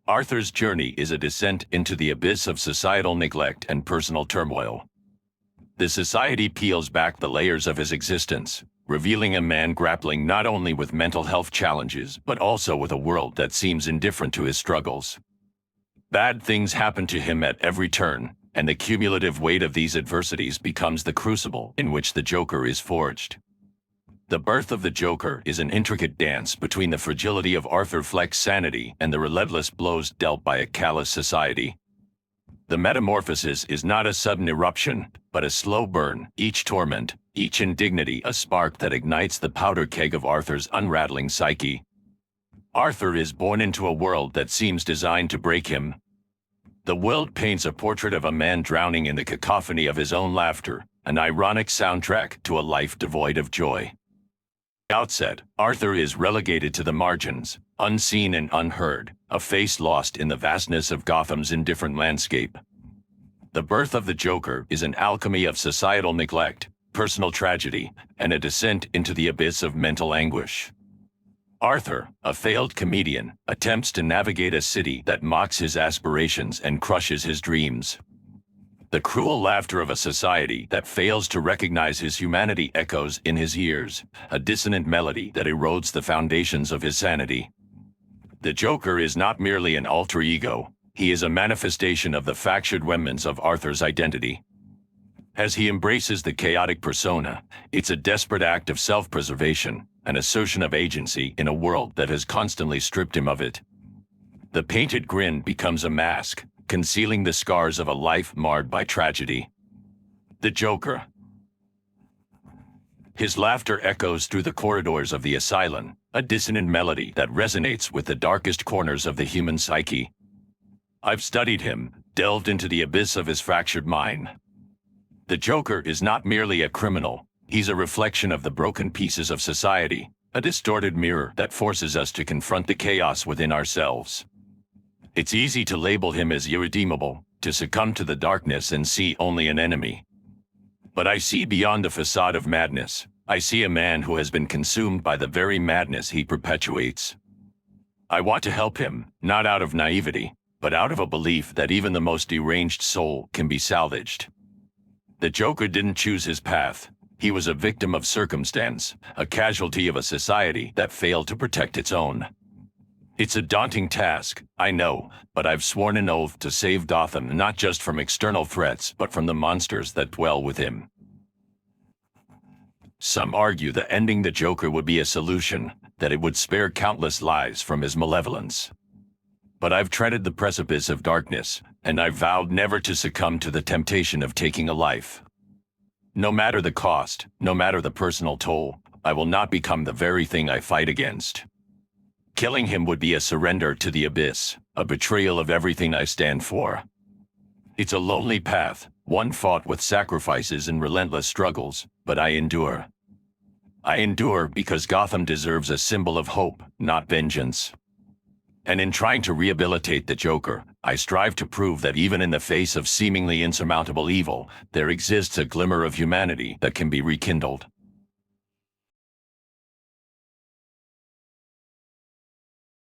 Arthur's journey is a descent into the abyss of societal neglect and personal turmoil. The society peels back the layers of his existence, revealing a man grappling not only with mental health challenges but also with a world that seems indifferent to his struggles. Bad things happen to him at every turn, and the cumulative weight of these adversities becomes the crucible in which the Joker is forged. The birth of the Joker is an intricate dance between the fragility of Arthur Fleck's sanity and the relentless blows dealt by a callous society. The metamorphosis is not a sudden eruption, but a slow burn, each torment, each indignity a spark that ignites the powder keg of Arthur's unraveling psyche. Arthur is born into a world that seems designed to break him. The world paints a portrait of a man drowning in the cacophony of his own laughter, an ironic soundtrack to a life devoid of joy. At the outset, Arthur is relegated to the margins, unseen and unheard, a face lost in the vastness of Gotham's indifferent landscape. The birth of the Joker is an alchemy of societal neglect, personal tragedy, and a descent into the abyss of mental anguish. Arthur, a failed comedian, attempts to navigate a city that mocks his aspirations and crushes his dreams. The cruel laughter of a society that fails to recognize his humanity echoes in his ears, a dissonant melody that erodes the foundations of his sanity. The Joker is not merely an alter ego, he is a manifestation of the fractured remnants of Arthur's identity. As he embraces the chaotic persona, it's a desperate act of self-preservation, an assertion of agency in a world that has constantly stripped him of it. The painted grin becomes a mask, concealing the scars of a life marred by tragedy. The Joker. His laughter echoes through the corridors of the asylum, a dissonant melody that resonates with the darkest corners of the human psyche. I've studied him, delved into the abyss of his fractured mind. The Joker is not merely a criminal, he's a reflection of the broken pieces of society, a distorted mirror that forces us to confront the chaos within ourselves. It's easy to label him as irredeemable, to succumb to the darkness and see only an enemy. But I see beyond the facade of madness. I see a man who has been consumed by the very madness he perpetuates. I want to help him, not out of naivety, but out of a belief that even the most deranged soul can be salvaged. The Joker didn't choose his path. He was a victim of circumstance, a casualty of a society that failed to protect its own. It's a daunting task, I know, but I've sworn an oath to save Gotham not just from external threats but from the monsters that dwell with him. Some argue that ending the Joker would be a solution, that it would spare countless lives from his malevolence. But I've treaded the precipice of darkness, and I've vowed never to succumb to the temptation of taking a life. No matter the cost, no matter the personal toll, I will not become the very thing I fight against. Killing him would be a surrender to the abyss, a betrayal of everything I stand for. It's a lonely path, one fought with sacrifices and relentless struggles, but I endure. I endure because Gotham deserves a symbol of hope, not vengeance. And in trying to rehabilitate the Joker, I strive to prove that even in the face of seemingly insurmountable evil, there exists a glimmer of humanity that can be rekindled.